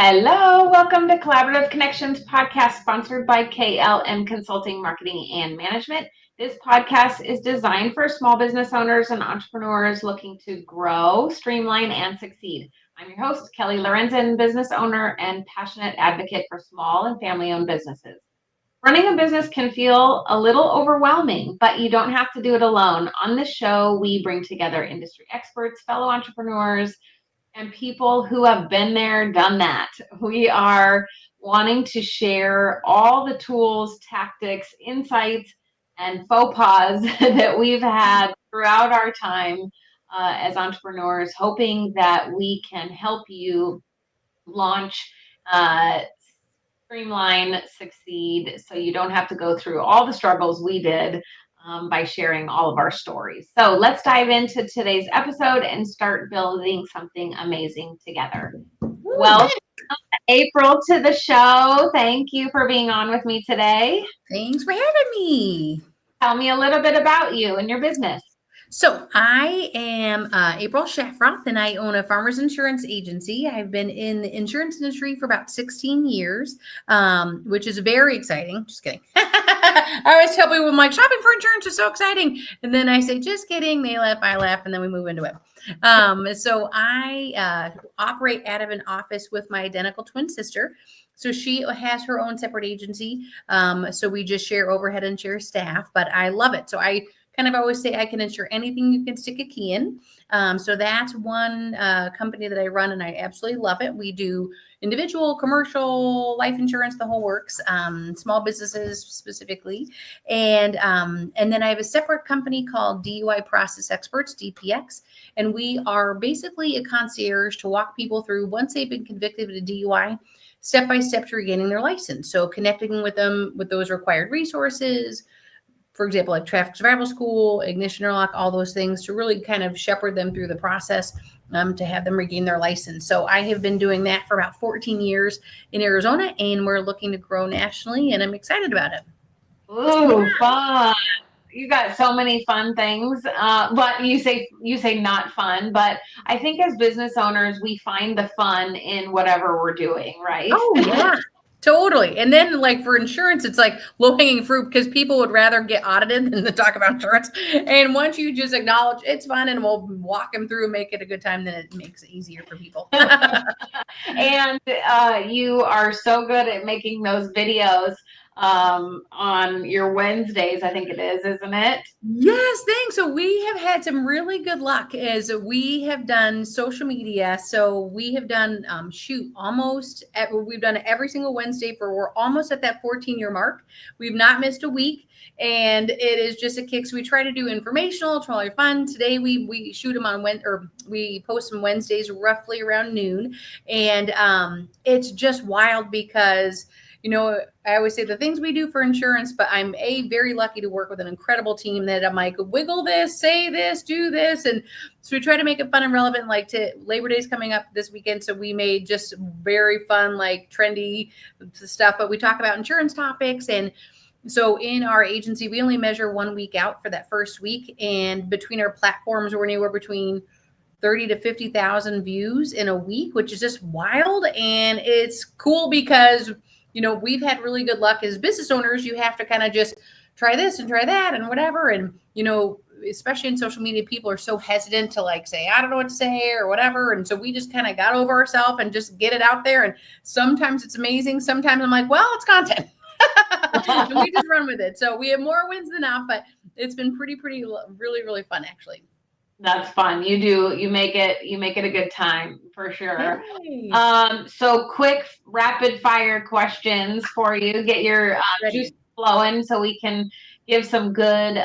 Hello, welcome to Collaborative Connections podcast sponsored by KLM Consulting Marketing and Management. This podcast is designed for small business owners and entrepreneurs looking to grow, streamline, and succeed. I'm your host, Kelly Lorenzen, business owner and passionate advocate for small and family-owned businesses. Running a business can feel a little overwhelming, but you don't have to do it alone. On this show, we bring together industry experts, fellow entrepreneurs, and people who have been there, done that. We are wanting to share all the tools, tactics, insights, and faux pas that we've had throughout our time as entrepreneurs, hoping that we can help you launch, streamline, succeed, so you don't have to go through all the struggles we did by sharing all of our stories. So let's dive into today's episode and start building something amazing together. Welcome, April, to the show. Thank you for being on with me today. Thanks for having me. Tell me a little bit about you and your business. So I am April Shafroth, and I own a farmers insurance agency. I've been in the insurance industry for about 16 years, which is very exciting. Just kidding. I always tell people, I'm like, shopping for insurance is so exciting. And then I say, just kidding. They laugh, I laugh, and then we move into it. So I operate out of an office with my identical twin sister. So she has her own separate agency. So we just share overhead and share staff, but I love it. So I kind of always say I can insure anything you can stick a key in. So that's one company that I run, and I absolutely love it. We do individual, commercial, life insurance, the whole works, small businesses specifically. And then I have a separate company called DUI Process Experts, DPX, and we are basically a concierge to walk people through, once they've been convicted of a DUI, step by step to regaining their license. So connecting with them with those required resources, for example, like traffic survival school, ignition interlock, all those things, to really kind of shepherd them through the process to have them regain their license. So I have been doing that for about 14 years in Arizona, and we're looking to grow nationally, and I'm excited about it. Ooh, fun. You got so many fun things. But you say not fun, but I think as business owners, we find the fun in whatever we're doing, right? Oh, yeah. Totally. And then, like, for insurance, it's like low-hanging fruit because people would rather get audited than to talk about insurance. And once you just acknowledge it's fun and we'll walk them through and make it a good time, then it makes it easier for people. And you are so good at making those videos on your Wednesdays, I think it is, isn't it? Yes, thanks. So we have had some really good luck as we have done social media. So we have done we've done it every single Wednesday we're almost at that 14-year mark. We've not missed a week, and it is just a kick. So we try to do informational, totally fun. Today we shoot them on we post them Wednesdays roughly around noon, and it's just wild because I always say the things we do for insurance, but I'm very lucky to work with an incredible team that I'm like, wiggle this, say this, do this. And so we try to make it fun and relevant. Like Labor Day's coming up this weekend. So we made just very fun, like trendy stuff, but we talk about insurance topics. And so in our agency, we only measure 1 week out for that first week. And between our platforms, we're anywhere between 30 to 50,000 views in a week, which is just wild. And it's cool because we've had really good luck as business owners. You have to kind of just try this and try that and whatever. And, especially in social media, people are so hesitant to like say, I don't know what to say or whatever. And so we just kind of got over ourselves and just get it out there. And sometimes it's amazing. Sometimes I'm like, well, it's content. And we just run with it. So we have more wins than not, but it's been pretty, really, really fun, actually. That's fun. You make it a good time for sure. Yay. So quick rapid fire questions for you. Get your juice flowing so we can give some good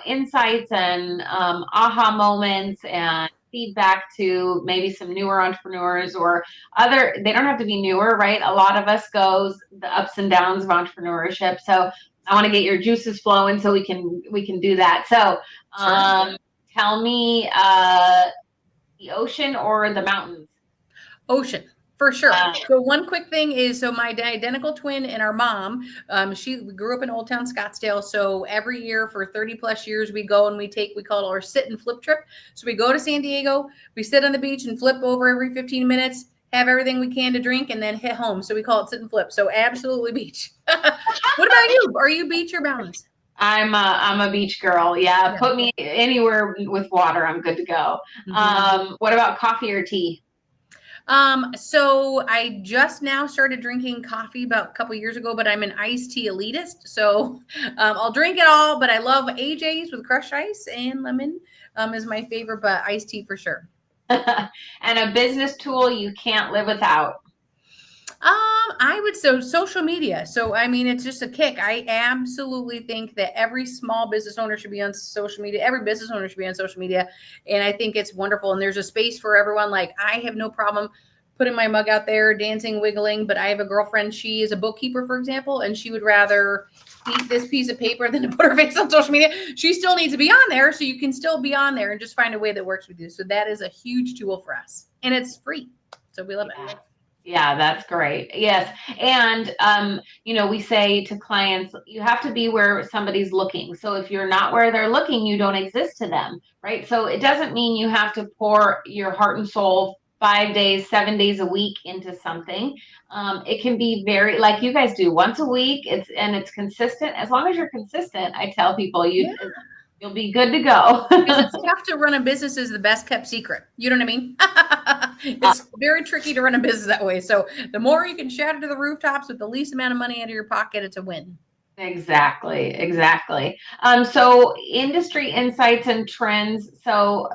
insights and aha moments and feedback to maybe some newer entrepreneurs or they don't have to be newer, right? A lot of us goes the ups and downs of entrepreneurship. So I want to get your juices flowing so we can do that. So tell me the ocean or the mountains? Ocean, for sure. So one quick thing is, so my identical twin and our mom, she grew up in Old Town Scottsdale. So every year for 30 plus years, we go and we call it our sit and flip trip. So we go to San Diego, we sit on the beach and flip over every 15 minutes, have everything we can to drink, and then hit home. So we call it sit and flip. So absolutely beach. What about you? Are you beach or mountains? I'm a beach girl. Yeah, Yeah. put me anywhere with water, I'm good to go. Mhm. What about coffee or tea? So I just now started drinking coffee about a couple years ago, but I'm an iced tea elitist. So I'll drink it all, but I love AJ's with crushed ice and lemon is my favorite, but iced tea for sure. And a business tool you can't live without. I would so social media. So I mean, it's just a kick. I absolutely think that every small business owner should be on social media. Every business owner should be on social media, and I think it's wonderful. And there's a space for everyone. Like I have no problem putting my mug out there, dancing, wiggling. But I have a girlfriend. She is a bookkeeper, for example, and she would rather eat this piece of paper than to put her face on social media. She still needs to be on there, so you can still be on there and just find a way that works with you. So that is a huge tool for us, and it's free. So we love Yeah. it. Yeah, that's great. Yes. And, we say to clients, you have to be where somebody's looking. So if you're not where they're looking, you don't exist to them, right? So it doesn't mean you have to pour your heart and soul 5 days, 7 days a week into something. It can be very, like you guys do, once a week. It's consistent. As long as you're consistent, I tell people Yeah. you'll be good to go. Because it's tough to run a business is the best kept secret. You know what I mean? It's very tricky to run a business that way. So the more you can shout it to the rooftops with the least amount of money out of your pocket, it's a win. Exactly, exactly. So industry insights and trends. So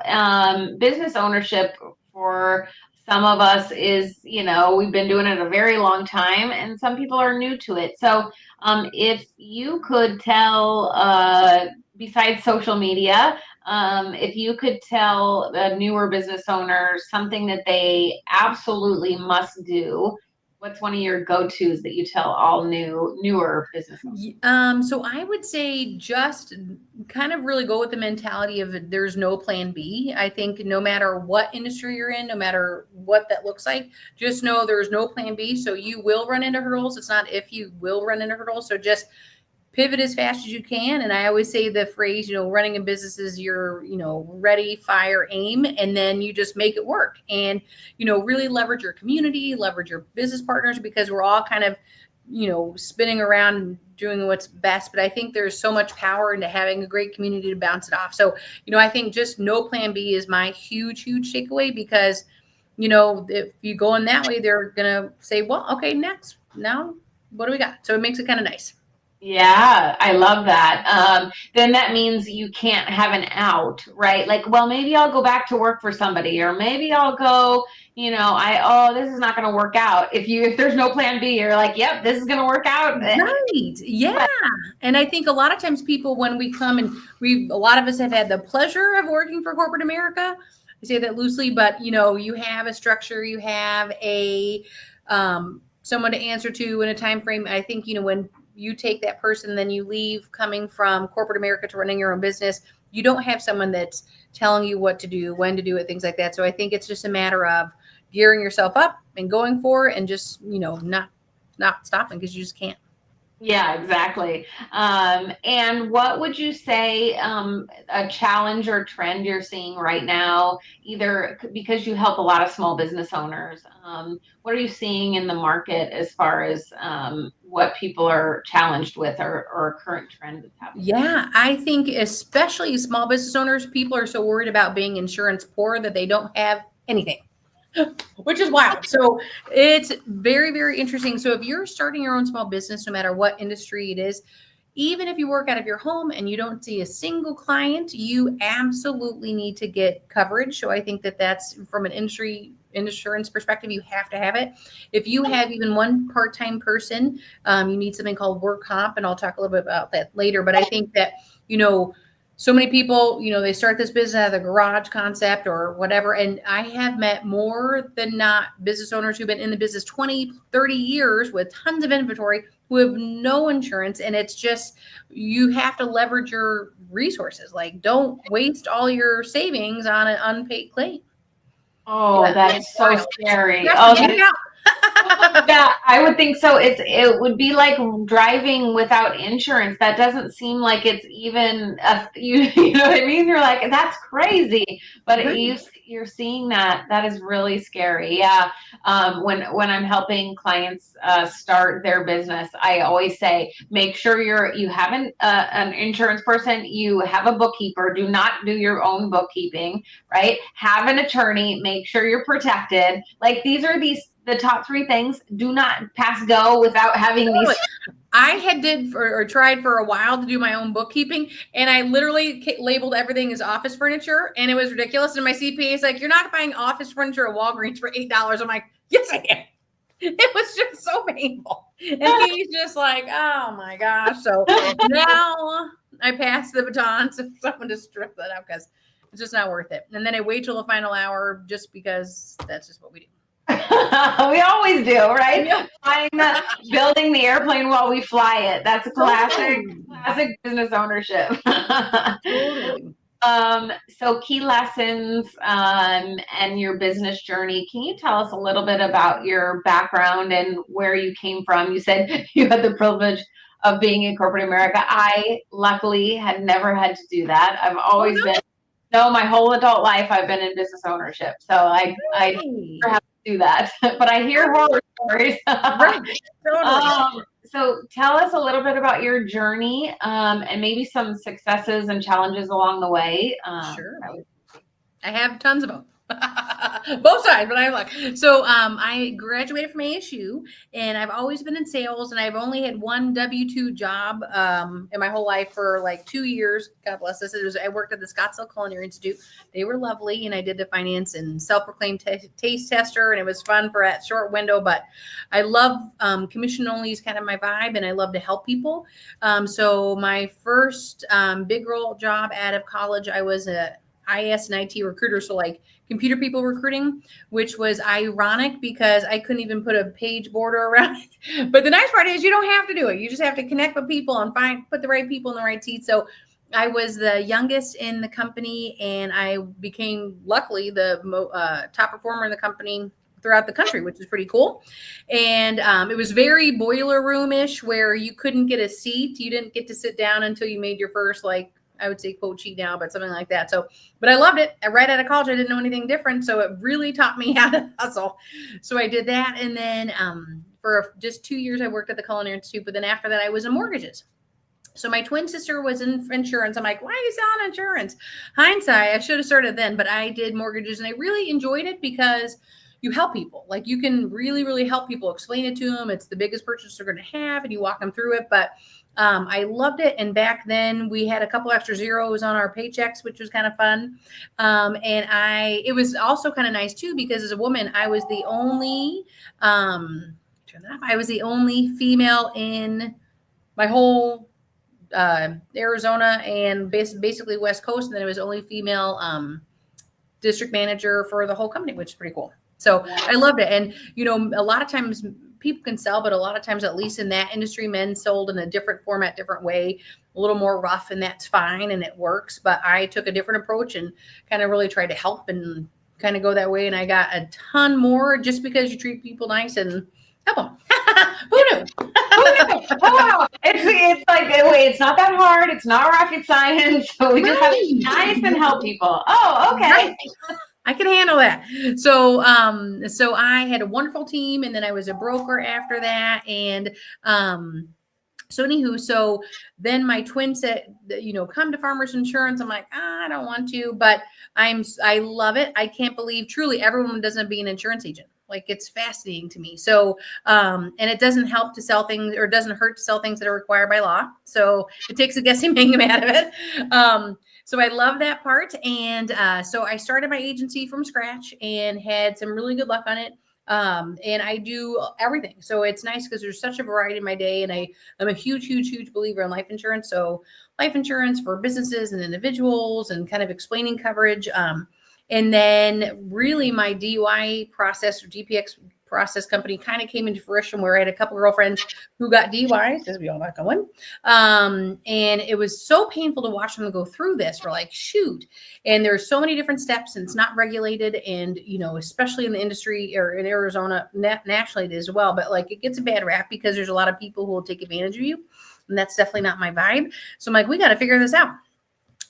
business ownership for some of us is, we've been doing it a very long time, and some people are new to it. So if you could tell, besides social media, if you could tell a newer business owner something that they absolutely must do, what's one of your go-tos that you tell all newer business owners? So I would say just kind of really go with the mentality of there's no plan B. I think no matter what industry you're in, no matter what that looks like, just know there's no plan B. So you will run into hurdles. It's not if you will run into hurdles. So just pivot as fast as you can. And I always say the phrase, running a business is your, ready, fire, aim, and then you just make it work. And, really leverage your community, leverage your business partners, because we're all kind of, spinning around and doing what's best. But I think there's so much power into having a great community to bounce it off. So, I think just no plan B is my huge, huge takeaway, because, if you go in that way, they're going to say, well, okay, next, now what do we got? So it makes it kind of nice. Yeah, I love that. Then that means you can't have an out, right? Like, well, maybe I'll go back to work for somebody, or maybe I'll go, this is not going to work out. If there's no plan B, you're like, yep, this is going to work out. Right. Yeah. And I think a lot of times people, when we come and a lot of us have had the pleasure of working for corporate America. I say that loosely, but you have a structure, you have someone to answer to in a time frame. I think, when you take that person, then you leave coming from corporate America to running your own business, you don't have someone that's telling you what to do, when to do it, things like that. So I think it's just a matter of gearing yourself up and going for it, and just, not stopping, because you just can't. Yeah, exactly. And what would you say, a challenge or trend you're seeing right now, either because you help a lot of small business owners? What are you seeing in the market as far as what people are challenged with, or a current trend that's happening? Yeah, I think especially small business owners, people are so worried about being insurance poor that they don't have anything, which is wild. So it's very, very interesting. So if you're starting your own small business, no matter what industry it is, even if you work out of your home and you don't see a single client, you absolutely need to get coverage. So I think that that's from an insurance perspective, you have to have it. If you have even one part-time person, you need something called work comp, and I'll talk a little bit about that later. But I think that, so many people, they start this business out of the garage concept or whatever. And I have met more than not business owners who've been in the business 20, 30 years with tons of inventory, who have no insurance. And it's just, you have to leverage your resources. Like, don't waste all your savings on an unpaid claim. Oh, Yeah, that it's is so wild. scary. You have to Oh, get it out. Yeah, I would think so. It would be like driving without insurance. That doesn't seem like it's even you know what I mean? You're like, that's crazy. But Right. you're seeing that. That is really scary. Yeah. When I'm helping clients start their business, I always say, make sure you have an insurance person, you have a bookkeeper. Do not do your own bookkeeping, right? Have an attorney, make sure you're protected. Like these are the top three things. Do not pass go without having these. Totally. I had or tried for a while to do my own bookkeeping, and I literally labeled everything as office furniture, and it was ridiculous. And my CPA is like, "You're not buying office furniture at Walgreens for $8." I'm like, "Yes, I am." It was just so painful, and he's just like, "Oh my gosh!" So now I pass the baton to someone to strip that out because it's just not worth it. And then I wait till the final hour just because that's just what we do. We always do, right? Yeah, Building the airplane while we fly it. That's a totally, classic business ownership. totally. So key lessons and your business journey. Can you tell us a little bit about your background and where you came from? You said you had the privilege of being in corporate America. I luckily had never had to do that. I've Oh always been, no, my whole adult life I've been in business ownership. So I no, never have to do that. But I hear horror stories. right, totally. So tell us a little bit about your journey and maybe some successes and challenges along the way. Sure. I have tons of them. Both sides, but I have like I graduated from ASU and I've always been in sales and I've only had one W-2 job in my whole life for like 2 years. God bless us. I worked at the Scottsdale Culinary Institute. They were lovely and I did the finance and self-proclaimed taste tester and it was fun for that short window, but I love commission only is kind of my vibe and I love to help people. So my first big role job out of college, I was a IS and IT recruiter, so like computer people recruiting, which was ironic because I couldn't even put a page border around it. But the nice part is you don't have to do it. You just have to connect with people and put the right people in the right seat. So I was the youngest in the company, and I became luckily the top performer in the company throughout the country, which is pretty cool. And it was very boiler room-ish where you couldn't get a seat. You didn't get to sit down until you made your first I would say quote sheet now, but something like that. So, but I loved it. Right out of college, I didn't know anything different. So it really taught me how to hustle. So I did that. And then for just 2 years, I worked at the Culinary Institute. But then after that, I was in mortgages. So my twin sister was in insurance. I'm like, why are you selling insurance? Hindsight, I should have started then, but I did mortgages and I really enjoyed it because you help people. Like you can really, really help people, explain it to them. It's the biggest purchase they're going to have and you walk them through it. But I loved it. And back then we had a couple extra zeros on our paychecks, which was kind of fun. It was also kind of nice too, because as a woman, I was the only, female in my whole Arizona and basically West Coast. And then it was only female district manager for the whole company, which is pretty cool. So I loved it. And, a lot of times people can sell, but a lot of times, at least in that industry, men sold in a different format, different way, a little more rough, and that's fine and it works. But I took a different approach and kind of really tried to help and kind of go that way. And I got a ton more just because you treat people nice and help them. Who knew? Oh wow! It's like wait, it's not that hard. It's not rocket science. So we just have to be nice and help people. Oh, okay. Right. I can handle that. So I had a wonderful team, and then I was a broker after that. And so then my twin said, come to Farmers Insurance. I'm like, I don't want to, but I love it. I can't believe truly everyone doesn't be an insurance agent. Like it's fascinating to me. So, and it doesn't help to sell things or doesn't hurt to sell things that are required by law. So it takes a guessing game out of it. So I love that part. And so I started my agency from scratch and had some really good luck on it. And I do everything. So it's nice because there's such a variety in my day. And I'm a huge, huge, huge believer in life insurance. So life insurance for businesses and individuals and kind of explaining coverage. And then really my DUI process or DPX process company kind of came into fruition where I had a couple girlfriends who got DUIs, as we all got going. And it was so painful to watch them go through this. We're like, shoot. And there's so many different steps and it's not regulated. And, especially in the industry or in Arizona, nationally as well. But like it gets a bad rap because there's a lot of people who will take advantage of you. And that's definitely not my vibe. So I'm like, we got to figure this out.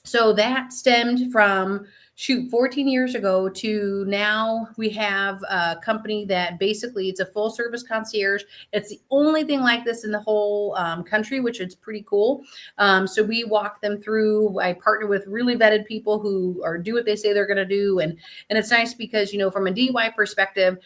So that stemmed from 14 years ago to now we have a company that basically it's a full service concierge. It's the only thing like this in the whole country, which is pretty cool. So we walk them through. I partner with really vetted people who are do what they say they're going to do. And it's nice because, from a DUI perspective,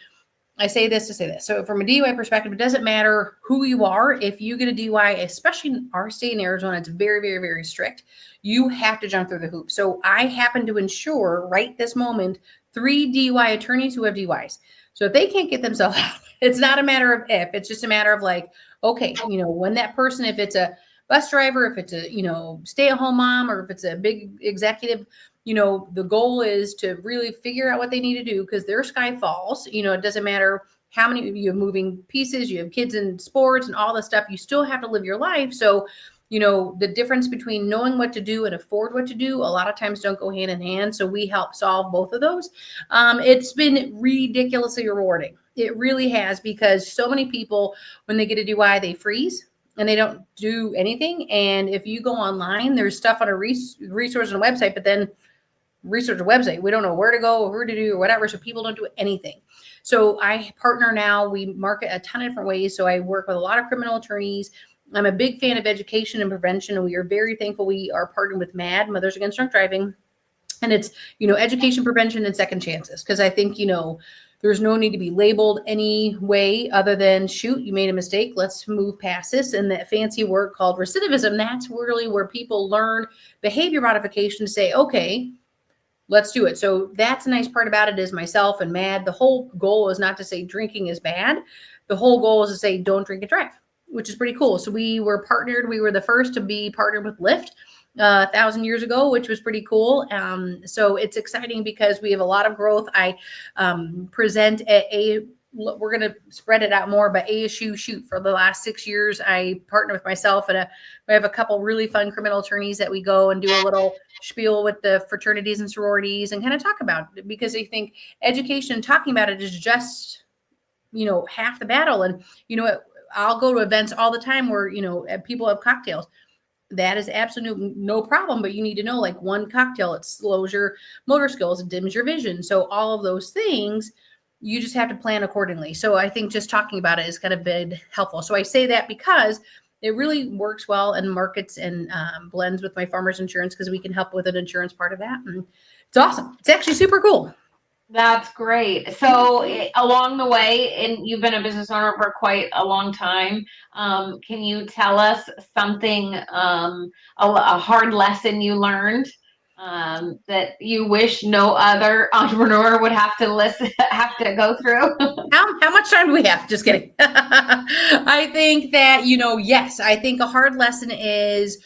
I say this to say this. So from a DUI perspective, it doesn't matter who you are. If you get a DUI, especially in our state in Arizona, it's very, very, very strict. You have to jump through the hoop. So I happen to insure right this moment 3 DUI attorneys who have DUIs. So if they can't get themselves out, it's not a matter of if, it's just a matter of like, okay, when that person, if it's a bus driver, if it's a, stay-at-home mom, or if it's a big executive, the goal is to really figure out what they need to do because their sky falls. It doesn't matter how many you have moving pieces, you have kids in sports and all this stuff. You still have to live your life. So, the difference between knowing what to do and afford what to do, a lot of times don't go hand in hand. So we help solve both of those. It's been ridiculously rewarding. It really has, because so many people, when they get a DUI, they freeze and they don't do anything. And if you go online, there's stuff on a resource on a website, but then research a website. We don't know where to go or who to do or whatever. So people don't do anything. So I partner now. We market a ton of different ways. So I work with a lot of criminal attorneys. I'm a big fan of education and prevention. And we are very thankful we are partnered with MAD, Mothers Against Drunk Driving. And it's, education, prevention, and second chances. Because I think, there's no need to be labeled any way other than, shoot, you made a mistake. Let's move past this. And that fancy word called recidivism, that's really where people learn behavior modification to say, okay, let's do it. So that's a nice part about it is myself and MAD. The whole goal is not to say drinking is bad. The whole goal is to say don't drink and drive, which is pretty cool. So we were partnered. We were the first to be partnered with Lyft 1,000 years ago, which was pretty cool. So it's exciting because we have a lot of growth. I present at we're going to spread it out more, but ASU shoot for the last 6 years. I partner with myself and we have a couple really fun criminal attorneys that we go and do a little spiel with the fraternities and sororities and kind of talk about it, because I think education, talking about it is just, half the battle. And, I'll go to events all the time where, people have cocktails. That is absolutely no problem, but you need to know, like, one cocktail, it slows your motor skills, it dims your vision. So all of those things, you just have to plan accordingly. So I think just talking about it is kind of been helpful. So I say that because it really works well and markets and blends with my farmer's insurance, because we can help with an insurance part of that. And it's awesome. It's actually super cool. That's great. So along the way, and you've been a business owner for quite a long time, can you tell us something, a hard lesson you learned that you wish no other entrepreneur would have have to go through? How much time do we have? Just kidding. I think that, yes, I think a hard lesson is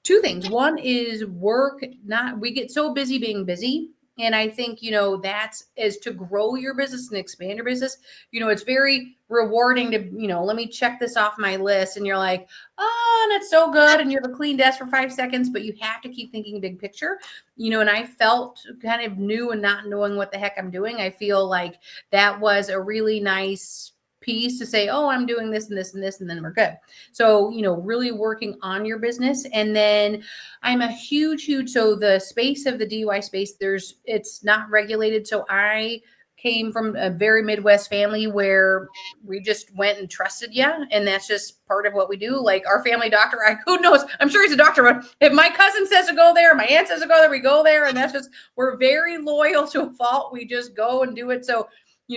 2 things. One is we get so busy being busy. And I think, that's is to grow your business and expand your business. It's very rewarding to, let me check this off my list. And you're like, oh, that's so good. And you have a clean desk for 5 seconds, but you have to keep thinking big picture, and I felt kind of new and not knowing what the heck I'm doing. I feel like that was a really nice piece to say, oh, I'm doing this and this and this, and then we're good. So, really working on your business. And then I'm a huge, so the space of the DUI space, it's not regulated. So I came from a very Midwest family where we just went and trusted you. And that's just part of what we do. Like our family doctor, who knows? I'm sure he's a doctor, but if my cousin says to go there, my aunt says to go there, we go there. And that's just, we're very loyal to a fault. We just go and do it. So,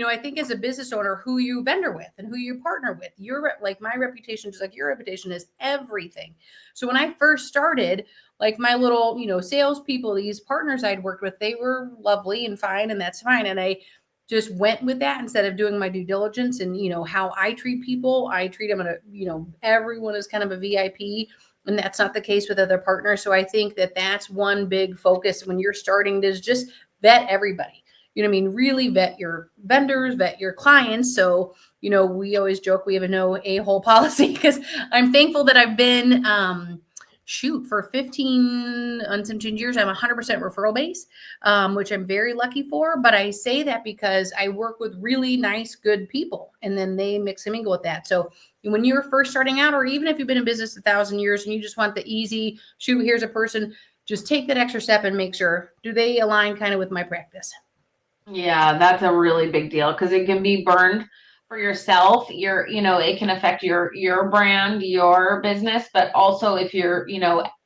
I think as a business owner, who you vendor with and who you partner with, like my reputation, just like your reputation, is everything. So when I first started, like my little, salespeople, these partners I'd worked with, they were lovely and fine, and that's fine. And I just went with that instead of doing my due diligence and, how I treat people. I treat them everyone is kind of a VIP, and that's not the case with other partners. So I think that that's one big focus when you're starting, is just vet everybody. you know what I mean, really vet your vendors, vet your clients. So, you know, we always joke we have a no a-hole policy because I'm thankful that I've been shoot for 15 on some years. I'm 100% referral base, which I'm very lucky for. But I say that because I work with really nice, good people, and then they mix and mingle with that. So when you're first starting out, or even if you've been in business 1,000 years and you just want the easy shoot, here's a person, just take that extra step and make sure, do they align kind of with my practice? Yeah, that's a really big deal because it can be burned for yourself. It can affect your brand, your business, but also if you're,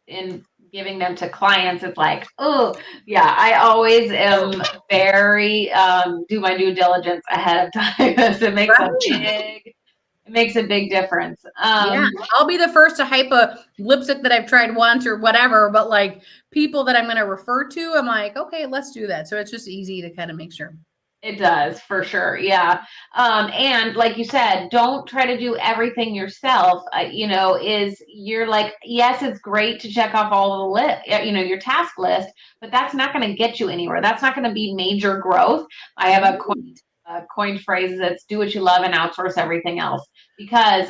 in giving them to clients, it's like, oh, yeah, I always am very do my due diligence ahead of time because Right. it makes a big difference. Yeah, I'll be the first to hype a lipstick that I've tried once or whatever, but like people that I'm going to refer to, I'm like, okay, let's do that. So it's just easy to kind of make sure. It does for sure. Yeah. And like you said, don't try to do everything yourself. Is you're like, yes, it's great to check off all the your task list, but that's not going to get you anywhere. That's not going to be major growth. I have Right. a coined phrase that's do what you love and outsource everything else because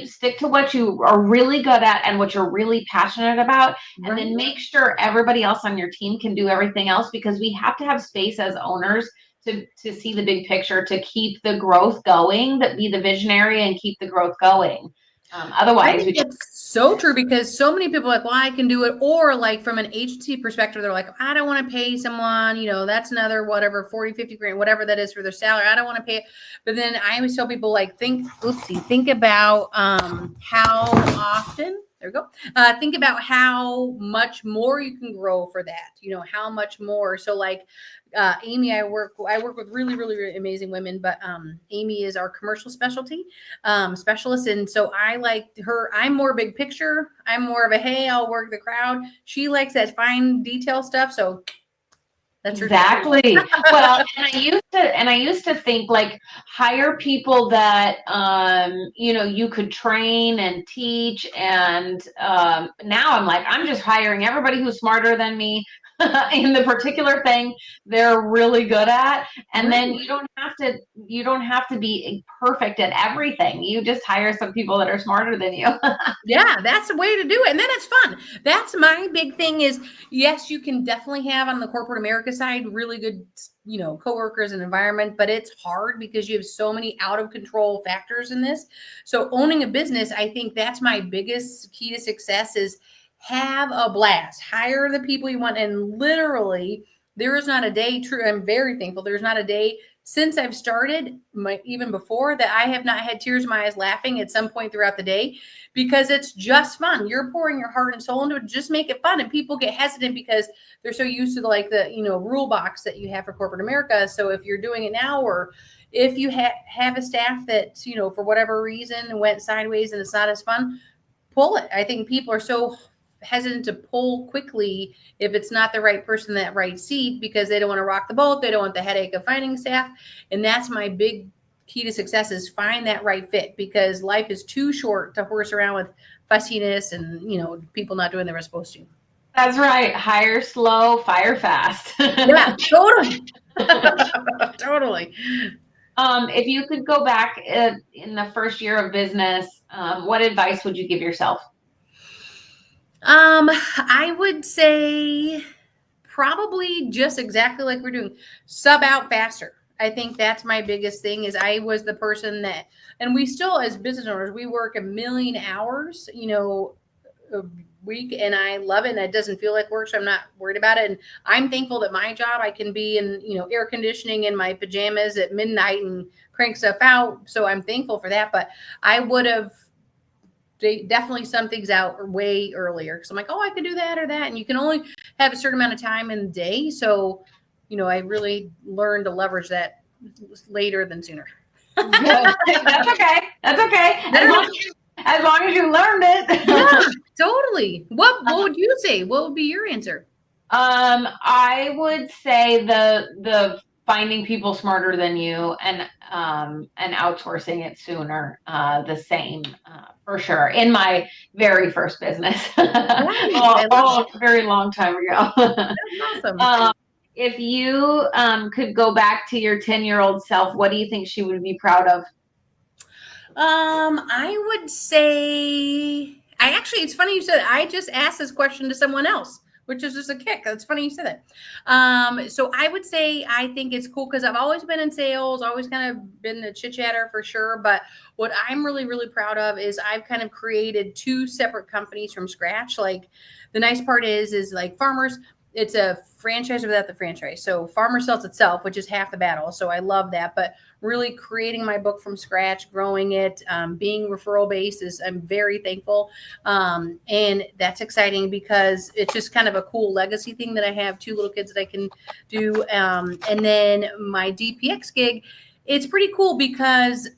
stick to what you are really good at and what you're really passionate about, and then Right. make sure everybody else on your team can do everything else because we have to have space as owners to see the big picture, to keep the growth going, that be the visionary and keep the growth going. I Otherwise, think we it's so true because so many people are like, well, I can do it. Or like from an agency perspective, they're like, I don't want to pay someone, you know, that's another whatever, 40, 50 grand, whatever that is for their salary. I don't want to pay it. But then I always tell people like, think about how often, there we go. Think about how much more you can grow for that, you know, how much more. So like Amy, I work with really, really, really amazing women, but Amy is our commercial specialist. And so I like her. I'm more big picture. I'm more of a, hey, I'll work the crowd. She likes that fine detail stuff. So that's her deal. exactly. Well, and I used to think like hire people that you could train and teach, and now I'm like I'm just hiring everybody who's smarter than me in the particular thing they're really good at, and then Right. you don't have to be perfect at everything. You just hire some people that are smarter than you. Yeah, that's the way to do it. And then it's fun. That's my big thing is, yes, you can definitely have on the corporate America side really good, you know, coworkers and environment, but it's hard because you have so many out of control factors in this. So owning a business, I think that's my biggest key to success is have a blast. Hire the people you want. And literally, there is not a day, true, I'm very thankful. There's not a day since I've started, even before, that I have not had tears in my eyes laughing at some point throughout the day because it's just fun. You're pouring your heart and soul into it. Just make it fun. And people get hesitant because they're so used to the you know, rule box that you have for corporate America. So if you're doing it now, or if you have a staff that, you know, for whatever reason went sideways and it's not as fun, pull it. I think people are so hesitant to pull quickly if it's not the right person, that right seat, because they don't want to rock the boat. They don't want the headache of finding staff. And that's my big key to success is find that right fit, because life is too short to horse around with fussiness and, you know, people not doing what they're supposed to. That's right. Hire slow, fire fast. Yeah, totally. Totally. If you could go back in the first year of business, what advice would you give yourself? I would say probably just exactly like we're doing, sub out faster. I think that's my biggest thing is I was the person that, and we still as business owners, we work a million hours, you know, a week, and I love it and it doesn't feel like work, so I'm not worried about it. And I'm thankful that my job, I can be in, you know, air conditioning in my pajamas at midnight and crank stuff out. So I'm thankful for that. But I would have definitely some things out way earlier because I'm like, oh, I could do that or that, and you can only have a certain amount of time in the day. So, you know, I really learned to leverage that later than sooner. Good. That's okay. That's okay. As long as you learned Yeah, it. totally. What would you say? What would be your answer? I would say the finding people smarter than you and outsourcing it sooner. The same for sure. In my very first business, Right. oh, I love oh, a very long time ago. that's awesome. If you could go back to your 10-year-old self, what do you think she would be proud of? I would say it's funny you said I just asked this question to someone else, which is just a kick. That's funny you said that. So I would say I think it's cool because I've always been in sales, always kind of been a chit chatter for sure. But what I'm really, really proud of is I've kind of created two separate companies from scratch. Like the nice part is like farmers, it's a franchise without the franchise. So farmer sells itself, which is half the battle. So I love that. But really creating my book from scratch, growing it, being referral based is I'm very thankful. And that's exciting because it's just kind of a cool legacy thing that I have two little kids that I can do. And then my DPX gig, it's pretty cool because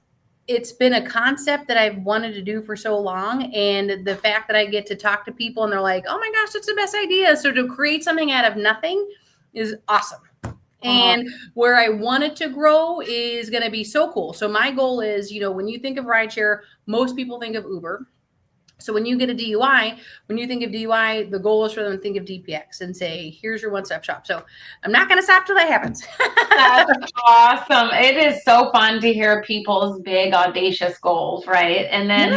it's been a concept that I've wanted to do for so long. And the fact that I get to talk to people and they're like, oh my gosh, that's the best idea. So to create something out of nothing is awesome. Oh, And where I want it to grow is going to be so cool. So my goal is, when you think of rideshare, most people think of Uber. So when you get a DUI, when you think of DUI, the goal is for them to think of DPX and say, here's your one-stop shop. So I'm not going to stop till that happens. that's awesome. It is so fun to hear people's big audacious goals, right? And then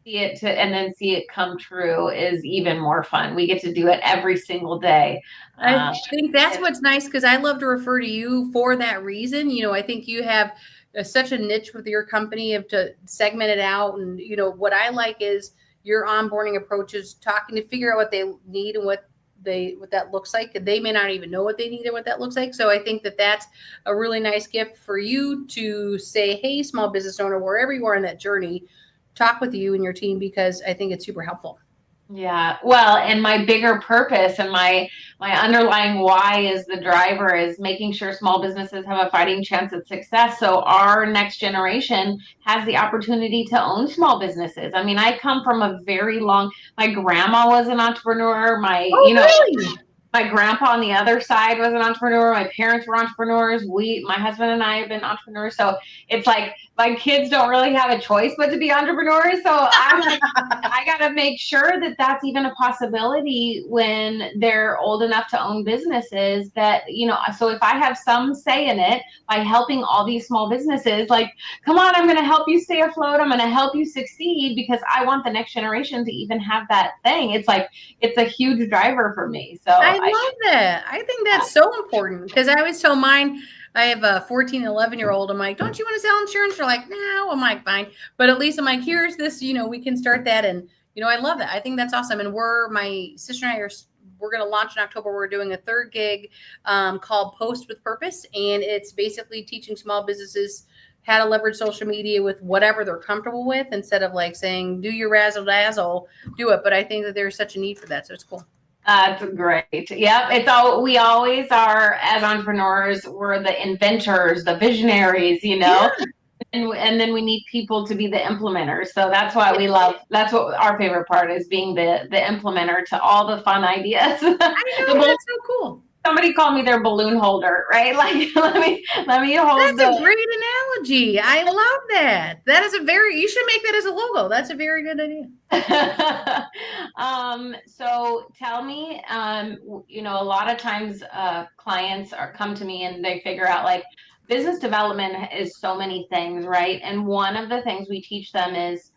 Yeah. see it come true is even more fun. We get to do it every single day. I Um, think that's and what's nice because I love to refer to you for that reason. I think you have such a niche with your company of to segment it out. And, what I like is your onboarding approaches, talking to figure out what they need and what that looks like. They may not even know what they need or what that looks like. So I think that that's a really nice gift for you to say, hey, small business owner, wherever you are in that journey, talk with you and your team because I think it's super helpful. yeah, well, and my bigger purpose and my underlying why is the driver is making sure small businesses have a fighting chance at success. So our next generation has the opportunity to own small businesses. I mean, I come from a very long. My grandma was an entrepreneur. Oh, really? My grandpa on the other side was an entrepreneur. My parents were entrepreneurs. My husband and I have been entrepreneurs. So it's like my kids don't really have a choice but to be entrepreneurs. So I'm like, I got to make sure that that's even a possibility when they're old enough to own businesses that, so if I have some say in it by helping all these small businesses, like, come on, I'm going to help you stay afloat. I'm going to help you succeed because I want the next generation to even have that thing. It's like, it's a huge driver for me. So I love that. I think that's so important because I always tell mine, I have a 14, 11-year-old. I'm like, don't you want to sell insurance? They're like, no. I'm like, fine. But at least I'm like, here's this, we can start that. And, I love that. I think that's awesome. And my sister and I we're going to launch in October. We're doing a third gig called Post with Purpose. And it's basically teaching small businesses how to leverage social media with whatever they're comfortable with instead of like saying, do your razzle dazzle, do it. But I think that there's such a need for that. So it's cool. that's great. Yep. It's all we always are as entrepreneurs. We're the inventors, the visionaries, Yeah. and then we need people to be the implementers. So that's why that's what our favorite part is being the implementer to all the fun ideas. I know, that's so cool. Somebody called me their balloon holder, right? Like let me hold That's the a great analogy. I love that. That is you should make that as a logo. That's a very good idea. So tell me, a lot of times clients come to me and they figure out like business development is so many things, right? And one of the things we teach them is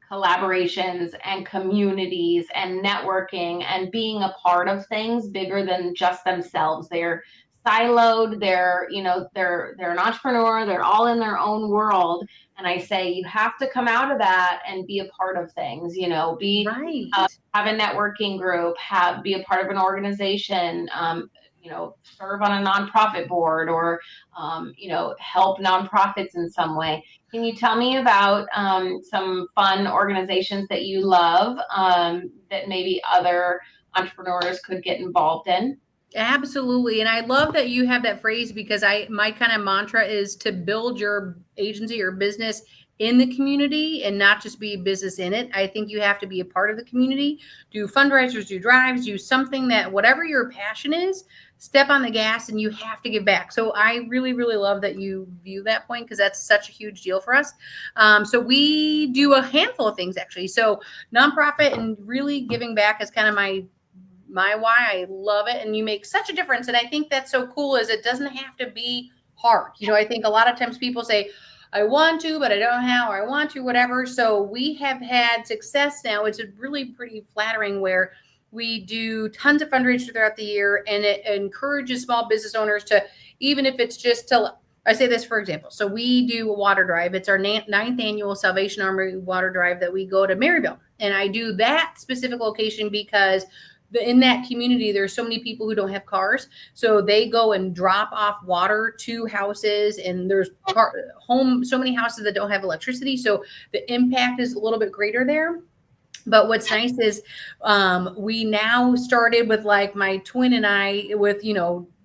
collaborations and communities and networking and being a part of things bigger than just themselves. They're siloed, they're an entrepreneur, they're all in their own world, and I say you have to come out of that and be a part of things, Right. have a networking group, be a part of an organization, serve on a nonprofit board, or help nonprofits in some way. Can you tell me about some fun organizations that you love, that maybe other entrepreneurs could get involved in? Absolutely. And I love that you have that phrase because my kind of mantra is to build your agency or business in the community and not just be a business in it. I think you have to be a part of the community, do fundraisers, do drives, do something that whatever your passion is, step on the gas and you have to give back. So I really, really love that you view that point because that's such a huge deal for us. So we do a handful of things actually. So nonprofit and really giving back is kind of my my why. I love it. And you make such a difference. And I think that's so cool is it doesn't have to be hard. I think a lot of times people say, I want to, but I don't know how, or I want to, whatever. So we have had success now. It's a really pretty flattering where we do tons of fundraisers throughout the year, and it encourages small business owners to, even if it's just to, I say this for example. So we do a water drive. It's our ninth annual Salvation Army water drive that we go to Maryville. And I do that specific location because in that community, there's so many people who don't have cars. So they go and drop off water to houses, and there's so many houses that don't have electricity. So the impact is a little bit greater there. But what's nice is we now started with like my twin and I with,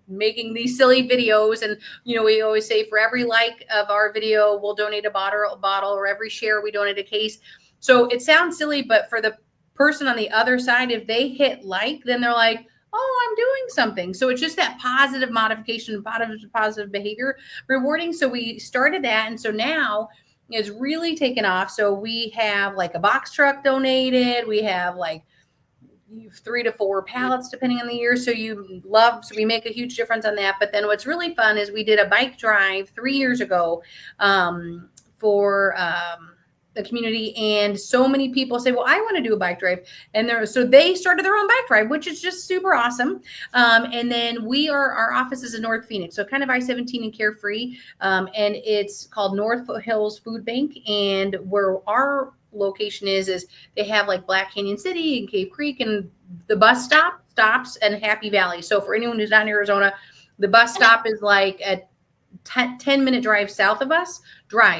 making these silly videos. And, we always say for every like of our video, we'll donate a bottle, or every share, we donate a case. So it sounds silly, but for the person on the other side, if they hit like, then they're like, oh, I'm doing something. So it's just that positive modification, positive behavior rewarding. So we started that. And so now is really taken off. So we have like a box truck donated. We have like 3 to 4 pallets depending on the year. So we make a huge difference on that. But then what's really fun is we did a bike drive 3 years ago for the community, and so many people say, well, I want to do a bike drive, and so they started their own bike drive, which is just super awesome. And then our office is in North Phoenix, so kind of I-17 and Carefree, and it's called North Hills Food Bank. And where our location is they have like Black Canyon City and Cave Creek, and the bus stops and Happy Valley. So for anyone who's not in Arizona, the bus stop is like a 10-minute drive south of us.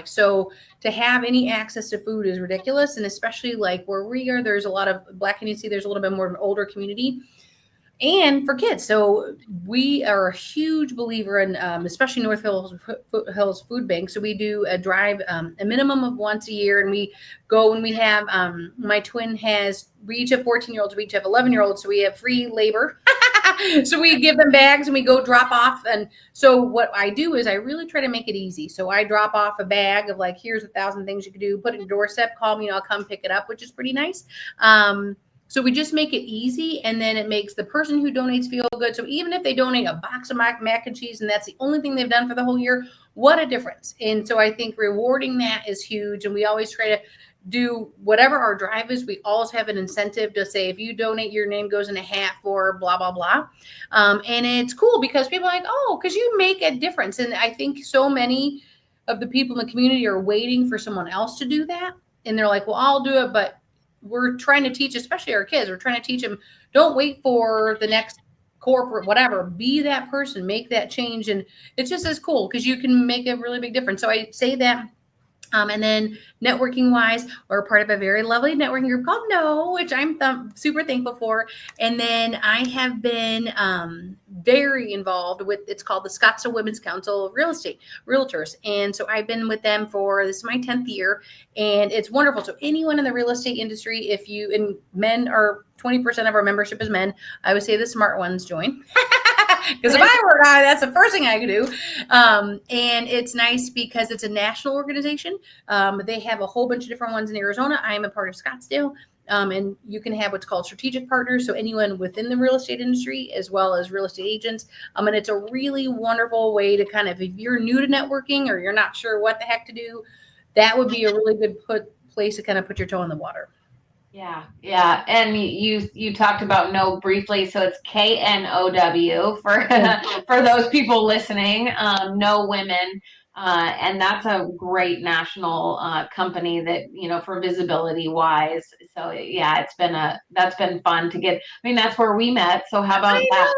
So to have any access to food is ridiculous. And especially like where we are, there's a lot of Black Canyon City, there's a little bit more of an older community, and for kids. So we are a huge believer in, especially North Hills Food Bank. So we do a drive, a minimum of once a year, and we go, and we have, my twin we each have 14-year-olds, we each have 11-year-olds. So we have free labor. So we give them bags and we go drop off. And so what I do is I really try to make it easy. So I drop off a bag of like, here's 1,000 things you can do, put it in your doorstep, call me, and I'll come pick it up, which is pretty nice. So we just make it easy, and then it makes the person who donates feel good. So even if they donate a box of mac and cheese and that's the only thing they've done for the whole year, what a difference. And so I think rewarding that is huge. And we always try to do whatever our drive is. We always have an incentive to say, if you donate, your name goes in a hat for blah, blah, blah. And it's cool because people are like, oh, because you make a difference. And I think so many of the people in the community are waiting for someone else to do that. And they're like, well, I'll do it. But we're trying to teach, especially our kids, we're trying to teach them, don't wait for the next corporate, whatever, be that person, make that change. And it's just as cool because you can make a really big difference. So I say that. And then networking wise, we're part of a very lovely networking group called No, which I'm super thankful for. And then I have been very involved with, it's called the Scottsdale Women's Council of Real Estate Realtors. And so I've been with them this is my 10th year, and it's wonderful. So anyone in the real estate industry, and men are 20% of our membership is men, I would say the smart ones join. Because if I were a guy, that's the first thing I could do. And it's nice because it's a national organization. They have a whole bunch of different ones in Arizona. I am a part of Scottsdale. And you can have what's called strategic partners. So anyone within the real estate industry, as well as real estate agents. And it's a really wonderful way to kind of, if you're new to networking or you're not sure what the heck to do, that would be a really good place to kind of put your toe in the water. Yeah. And you talked about No briefly, so it's KNOW for those people listening. No Women, and that's a great national company that for visibility wise. So yeah, that's been fun to get. I mean, that's where we met. So how about that?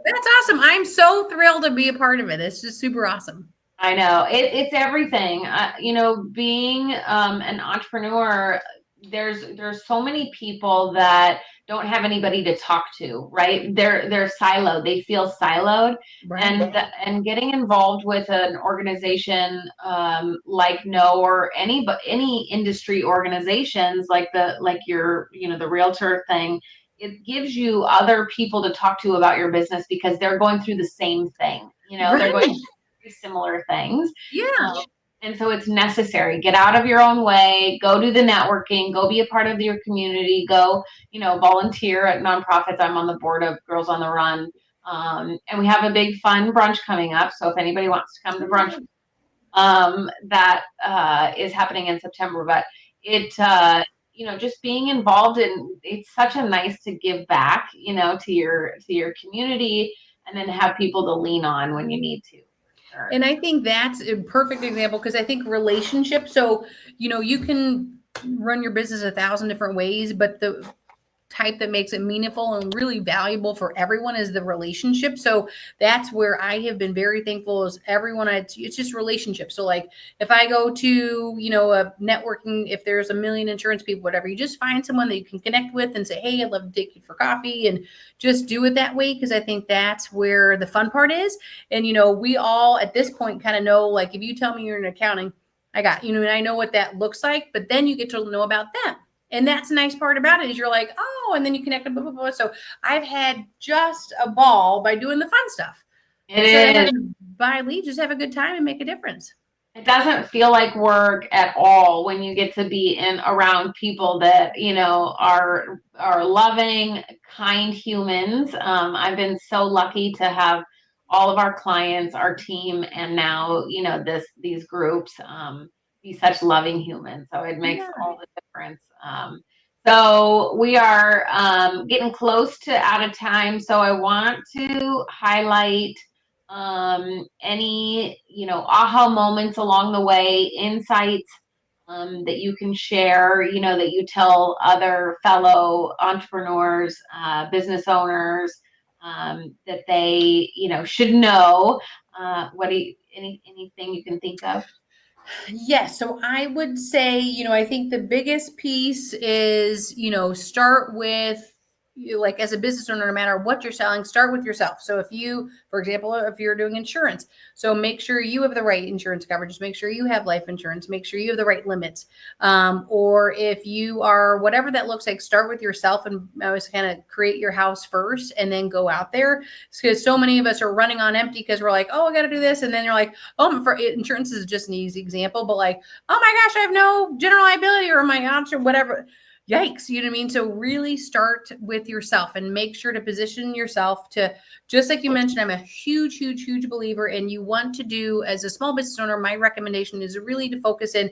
That's awesome. I'm so thrilled to be a part of it. It's just super awesome. I know it's everything. Being an entrepreneur, there's so many people that don't have anybody to talk to, right? They're siloed. They feel siloed, right. And getting involved with an organization like No, or any industry organizations like your the realtor thing. It gives you other people to talk to about your business because they're going through the same thing. Right. They're going through similar things. Yeah. And so it's necessary. Get out of your own way, go do the networking, go be a part of your community, go, volunteer at nonprofits. I'm on the board of Girls on the Run. And we have a big fun brunch coming up. So if anybody wants to come to brunch, that is happening in September. But just being involved in, it's such a nice to give back, to your community, and then have people to lean on when you need to. Sure. And I think that's a perfect example because I think relationships. So, you can run your business 1,000 different ways, but the type that makes it meaningful and really valuable for everyone is the relationship. So that's where I have been very thankful is everyone. It's just relationships. So like if I go to, a networking, if there's a million insurance people, whatever, you just find someone that you can connect with and say, hey, I'd love to take you for coffee, and just do it that way. Cause I think that's where the fun part is. And, we all at this point kind of know, like, if you tell me you're in accounting, I got, and I know what that looks like, but then you get to know about them. And that's the nice part about it is you're like, oh, and then you connect, blah, blah, blah. So I've had just a ball by doing the fun stuff. Instead of having to buy leads, just have a good time and make a difference. It doesn't feel like work at all when you get to be around people that are loving, kind humans. I've been so lucky to have all of our clients, our team, and now these groups be such loving humans. So it makes all the difference. So we are getting close to out of time. So I want to highlight any aha moments along the way, insights that you can share, that you tell other fellow entrepreneurs, business owners, that they should know. Anything you can think of? Yes. So I would say, I think the biggest piece is, start with like as a business owner, no matter what you're selling, start with yourself. So if you, for example, if you're doing insurance, so make sure you have the right insurance coverage, make sure you have life insurance, make sure you have the right limits. Or if you are, whatever that looks like, start with yourself and always kind of create your house first and then go out there. Because so many of us are running on empty because we're like, oh, I got to do this. And then you're like, oh, for insurance is just an easy example, but like, oh my gosh, I have no general liability or my option, whatever. Yikes. You know what I mean? So really start with yourself and make sure to position yourself to, just like you mentioned, I'm a huge, huge, huge believer. And you want to do, as a small business owner, my recommendation is really to focus in,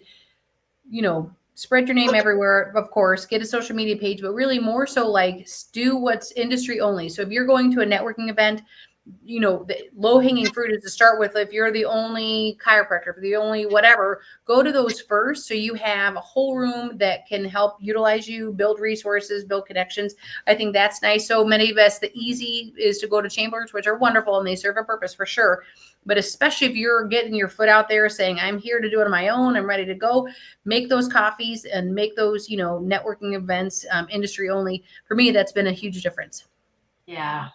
spread your name everywhere, of course, get a social media page, but really more so like do what's industry only. So if you're going to a networking event, the low hanging fruit is to start with. If you're the only chiropractor, if the only whatever, go to those first. So you have a whole room that can help utilize you, build resources, build connections. I think that's nice. So many of us, the easy is to go to chambers, which are wonderful and they serve a purpose for sure. But especially if you're getting your foot out there saying, I'm here to do it on my own, I'm ready to go, make those coffees and make those, networking events, industry only. For me, that's been a huge difference. Yeah.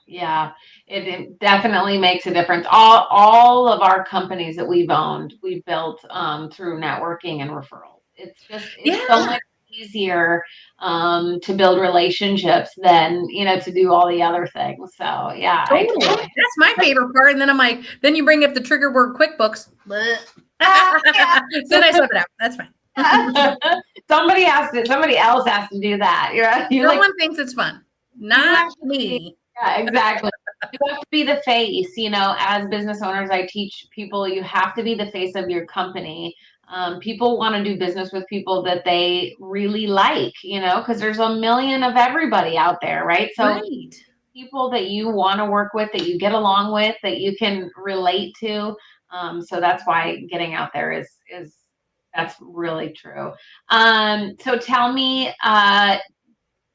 It definitely makes a difference. All of our companies that we've owned, we've built through networking and referrals. It's so much easier to build relationships than to do all the other things. So yeah, totally. That's my favorite part. And then I'm like, then you bring up the trigger word QuickBooks. So then I slip it out. That's fine. Somebody else has to do that. Someone thinks it's fun, not me. Yeah, exactly. You have to be the face, as business owners, I teach people you have to be the face of your company. People want to do business with people that they really like, because there's a million of everybody out there, right? So people that you want to work with, that you get along with, that you can relate to. So that's why getting out there is that's really true. So tell me,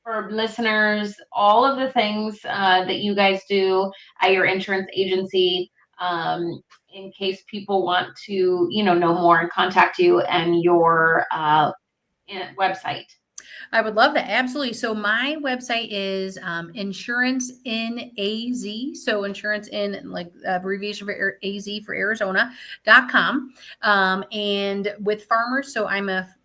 for listeners, all of the things that you guys do at your insurance agency, in case people want to, know more and contact you and your website. I would love that. Absolutely. So my website is Insurance in AZ. So insurance in like abbreviation for AZ for Arizona.com. And with farmers, so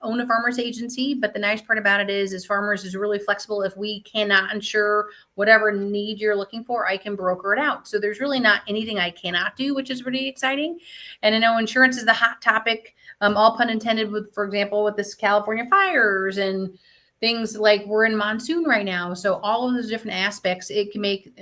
own a farmers agency, but the nice part about it is farmers is really flexible. If we cannot insure whatever need you're looking for, I can broker it out. So there's really not anything I cannot do, which is really exciting. And I know insurance is the hot topic all pun intended with, for example, with this California fires and things like we're in monsoon right now. So all of those different aspects, it can make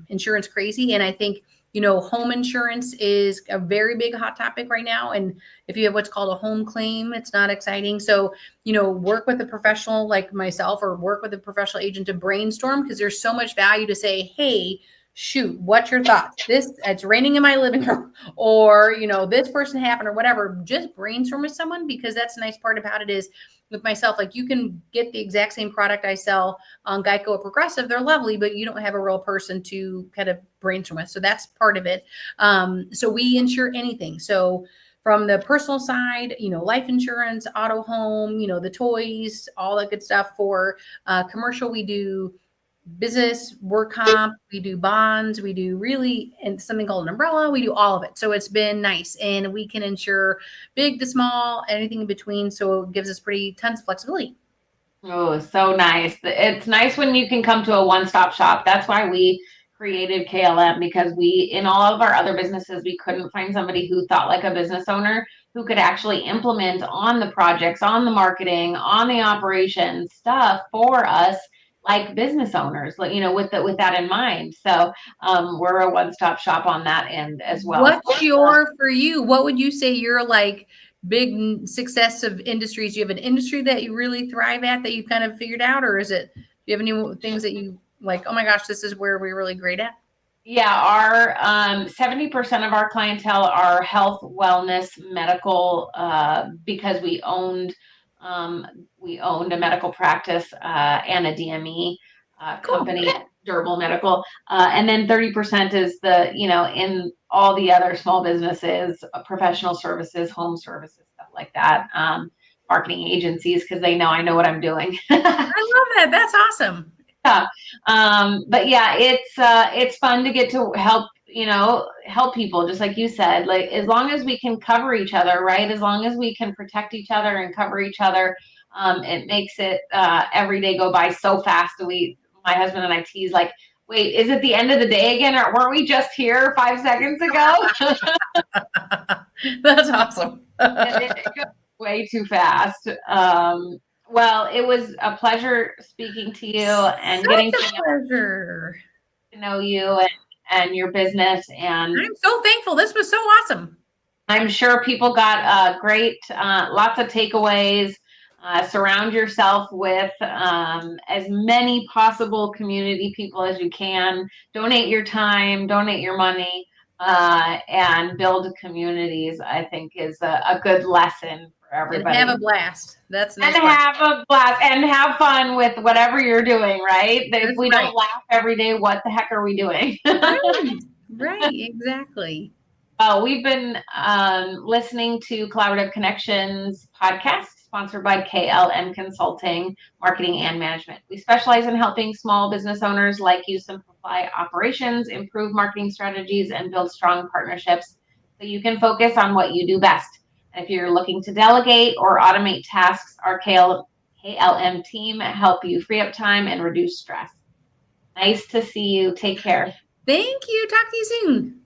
insurance crazy. And I think, home insurance is a very big hot topic right now. And if you have what's called a home claim, it's not exciting. So, work with a professional like myself or work with a professional agent to brainstorm, because there's so much value to say, hey, shoot, what's your thoughts? It's raining in my living room, or, this person happened or whatever. Just brainstorm with someone, because that's the nice part about it is with myself, like you can get the exact same product I sell on Geico or Progressive. They're lovely, but you don't have a real person to kind of brainstorm with. So that's part of it. So we insure anything. So from the personal side, life insurance, auto, home, the toys, all that good stuff. For commercial, we do business, work comp, we do bonds, we do really, and something called an umbrella, we do all of it. So it's been nice, and we can insure big to small, anything in between. So it gives us pretty tons of flexibility. Oh, so nice. It's nice when you can come to a one-stop shop. That's why we created KLM, because in all of our other businesses, we couldn't find somebody who thought like a business owner, who could actually implement on the projects, on the marketing, on the operations stuff for us, like business owners, like, with that in mind. So we're a one-stop shop on that end as well. What's your, for you, what would you say your like big success of industries? Do you have an industry that you really thrive at that you kind of figured out, or is it, do you have any things that you like, oh my gosh, this is where we're really great at? Yeah, our 70% of our clientele are health, wellness, medical, because um, we owned a medical practice and a DME Cool. company, Durable Medical, and then 30% is in all the other small businesses, professional services, home services, stuff like that, marketing agencies, because they know I know what I'm doing. I love that. That's awesome. Yeah. But yeah, it's fun to get to help people, just like you said, like as long as we can cover each other, right? As long as we can protect each other and cover each other, it makes it every day go by so fast. My husband and I tease like, wait, is it the end of the day again? Or weren't we just here 5 seconds ago? That's awesome. And it goes way too fast. Well, it was a pleasure speaking to you and getting Such a pleasure. to know you and your business. And I'm so thankful. This was so awesome. I'm sure people got great, lots of takeaways. Surround yourself with as many possible community people as you can. Donate your time, donate your money, and build communities, I think is a good lesson for And have a everybody. blast. That's the And nice part. have a blast and have fun with whatever you're doing, right? If That's we right. don't laugh every day, what the heck are we doing? Right. Right. Exactly. We've been listening to Collaborative Connections podcast, sponsored by KLM Consulting, Marketing and Management. We specialize in helping small business owners like you simplify operations, improve marketing strategies, and build strong partnerships so you can focus on what you do best. And if you're looking to delegate or automate tasks, our KLM team help you free up time and reduce stress. Nice to see you. Take care. Thank you. Talk to you soon.